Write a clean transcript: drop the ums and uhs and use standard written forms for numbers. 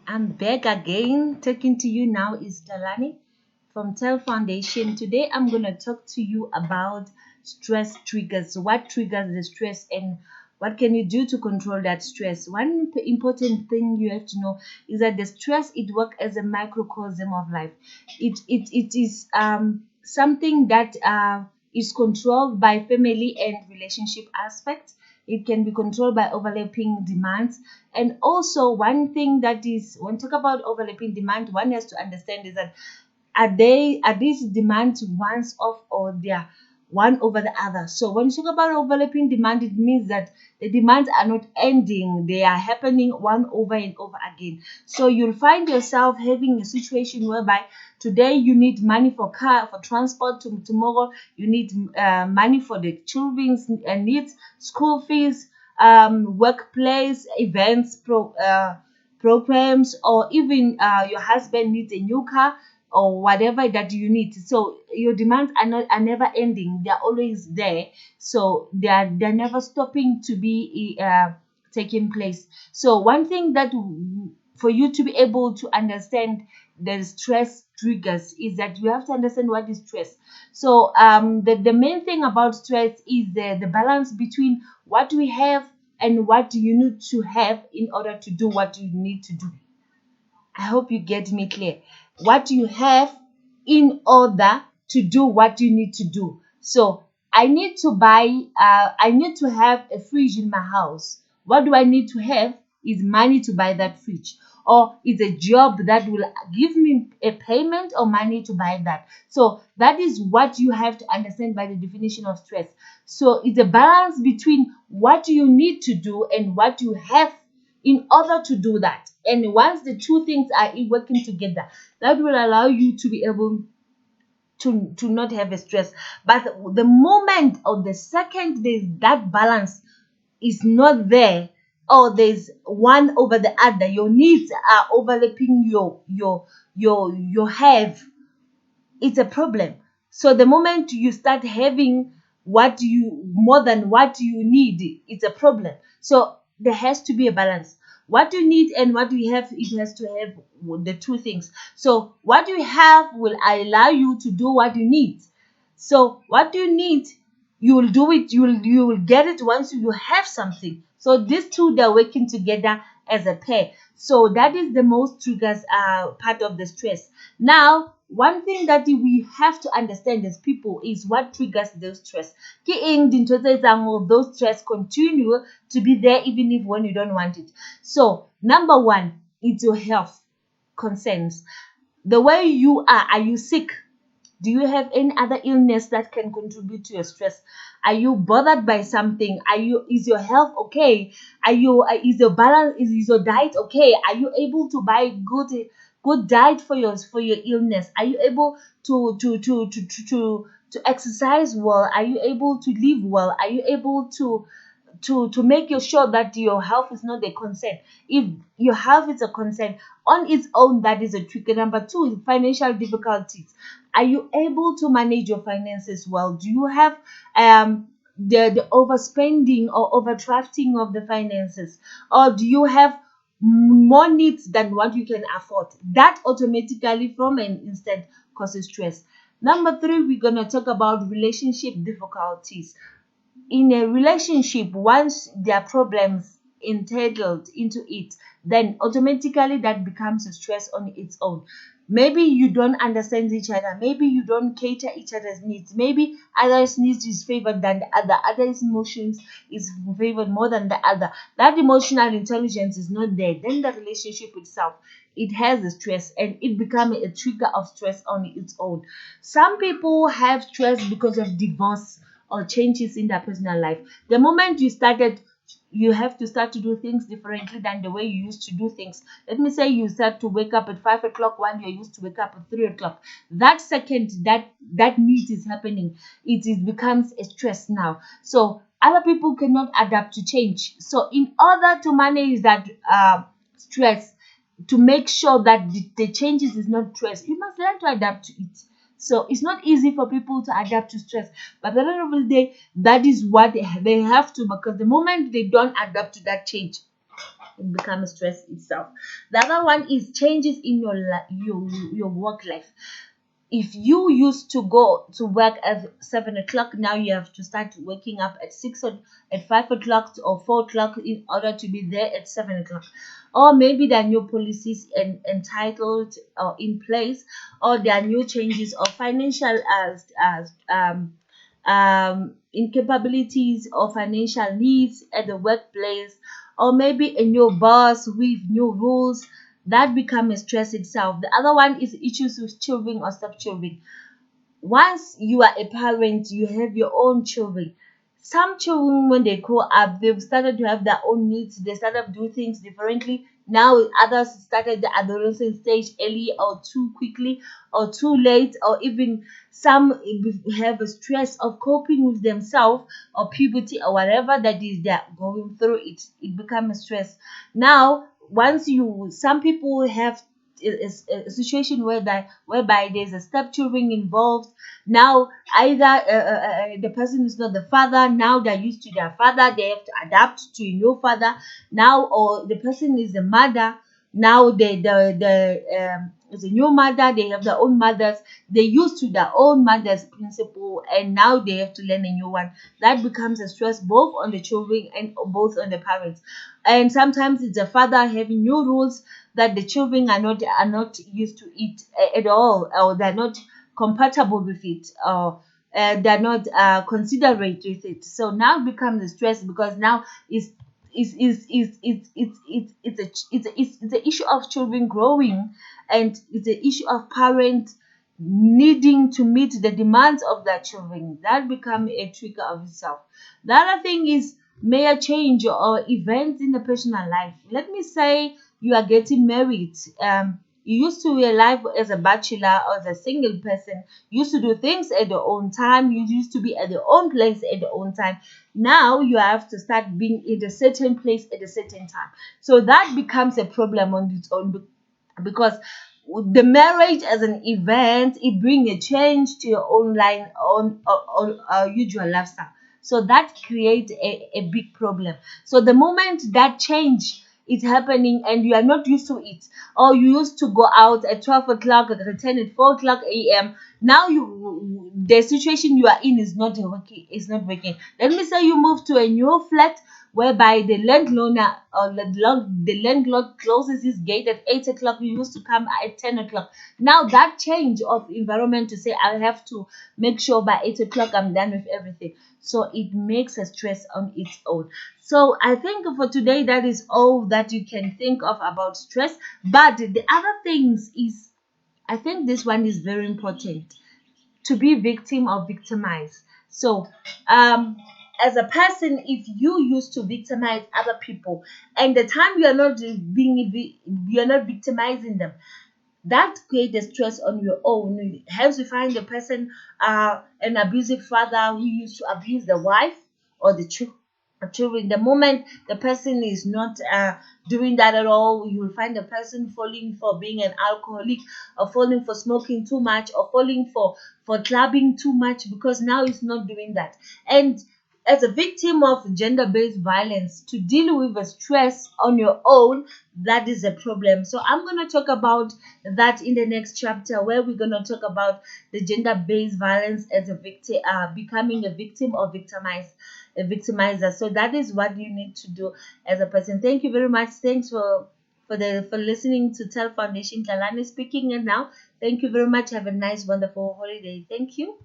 I'm back again. Talking to you now is Dalani from Tel Foundation. Today I'm going to talk to you about stress triggers. What triggers the stress and what can you do to control that stress? One important thing you have to know is that the stress it works as a microcosm of life. It is something that is controlled by family and relationship aspects. It can be controlled by overlapping demands. And also, one thing that is when talk about overlapping demand, one has to understand is that are these demands once off or they are one over the other. So when you talk about overlapping demand, it means that the demands are not ending, they are happening one over and over again. So you'll find yourself having a situation whereby today you need money for car for transport, tomorrow you need money for the children's needs, school fees, workplace events, programs, or even your husband needs a new car or whatever that you need. So your demands are never ending, they're always there. So they're never stopping to be taking place. So one thing that for you to be able to understand the stress triggers is that you have to understand what is stress. So the main thing about stress is the balance between what we have and what you need to have in order to do what you need to do. I hope you get me clear. What you have in order to do what you need to do. So I need to have a fridge in my house. What do I need to have is money to buy that fridge. Or it's a job that will give me a payment or money to buy that. So that is what you have to understand by the definition of stress. So it's a balance between what you need to do and what you have in order to do that. And once the two things are working together, that will allow you to be able to not have a stress. But the moment or the second there's that balance is not there, or there's one over the other, your needs are overlapping your have, it's a problem. So the moment you start having what you more than what you need, it's a problem. So there has to be a balance. What you need and what you have, it has to have the two things. So what you have will allow you to do what you need. So what you need, you will do it, you will get it once you have something. So these two, they're working together as a pair. So that is the most triggers part of the stress. Now, one thing that we have to understand as people is what triggers those stress. Ke eng dintho tse etsang hore those stress continue to be there even if when you don't want it. So number one, it's your health concerns. The way you are you sick? Do you have any other illness that can contribute to your stress? Are you bothered by something? Is your health okay? Is your balance, is your diet okay? Are you able to buy good diet for your illness? Are you able to exercise well? Are you able to live well? Are you able to make you sure that your health is not a concern? If your health is a concern on its own, that is a trigger. Number two is financial difficulties. Are you able to manage your finances well? Do you have the overspending or overdrafting of the finances, or do you have more needs than what you can afford? That automatically from an instant causes stress. Number three, we're gonna talk about relationship difficulties. In a relationship, once there are problems entailed into it, then automatically that becomes a stress on its own. Maybe you don't understand each other, maybe you don't cater each other's needs, maybe others needs is favored than the other, others emotions is favored more than the other. That emotional intelligence is not there, then the relationship itself, it has a stress and it becomes a trigger of stress on its own. Some people have stress because of divorce or changes in their personal life. The moment you have to start to do things differently than the way you used to do things. Let me say you start to wake up at 5 o'clock while you're used to wake up at 3 o'clock. That second that need is happening, becomes a stress now. So other people cannot adapt to change. So in order to manage that stress, to make sure that the changes is not stress, you must learn to adapt to it. So it's not easy for people to adapt to stress, but at the end of the day, that is what they have to, because the moment they don't adapt to that change, It becomes stress itself. The other one is changes in your work life. If you used to go to work at 7 o'clock, now you have to start waking up at 5 o'clock or 4 o'clock in order to be there at 7 o'clock. Or maybe there are new policies entitled or in place, or there are new changes or financial as incapabilities or financial needs at the workplace, or maybe a new boss with new rules. That becomes a stress itself. The other one is issues with children or step-children. Once you are a parent, you have your own children. Some children, when they grow up, they've started to have their own needs. They started to do things differently. Now others started the adolescent stage early or too quickly or too late, or even some have a stress of coping with themselves, or puberty or whatever that is they're going through. It becomes a stress. Now once you some people have a situation whereby there's a stepchildren involved. Now either the person is not the father, now they're used to their father, they have to adapt to a new father now, or the person is the mother, now is a new mother, they have their own mothers, they used to their own mother's principle, and now they have to learn a new one. That becomes a stress both on the children and both on the parents. And sometimes it's the father having new rules that the children are not used to it at all, or they're not compatible with it, or they're not considerate with it. So now it becomes a stress, because now it's the issue of children growing, and it's the issue of parents needing to meet the demands of their children. That become a trigger of itself. The other thing is major change or events in the personal life. Let me say you are getting married. You used to be alive as a bachelor or as a single person. You used to do things at your own time. You used to be at your own place at your own time. Now you have to start being in a certain place at a certain time. So that becomes a problem on its own, because the marriage as an event, it brings a change to your own line on usual lifestyle. So that creates a big problem. So the moment that change is happening and you are not used to it, or you used to go out at 12 o'clock and return at 4 o'clock a.m., now the situation you are in is not working. Let me say you move to a new flat whereby the landlord or the landlord closes his gate at 8 o'clock. You used to come at 10 o'clock. Now that change of environment to say I have to make sure by 8 o'clock I'm done with everything. So it makes a stress on its own. So I think for today that is all that you can think of about stress. But the other things is, I think this one is very important, to be victim or victimized. So, as a person, if you used to victimize other people, and the time you're not victimizing them, that creates a stress on your own. Hence, you find the person, an abusive father who used to abuse the wife or the children. The moment the person is not doing that at all, you will find the person falling for being an alcoholic, or falling for smoking too much, or falling for clubbing too much, because now it's not doing that. And as a victim of gender-based violence, to deal with the stress on your own, that is a problem. So I'm going to talk about that in the next chapter, where we're going to talk about the gender-based violence as a victim, becoming a victim or a victimizer. So that is what you need to do as a person. Thank you very much. Thanks for listening to Tell Foundation. Kalani speaking. And now, thank you very much. Have a nice, wonderful holiday. Thank you.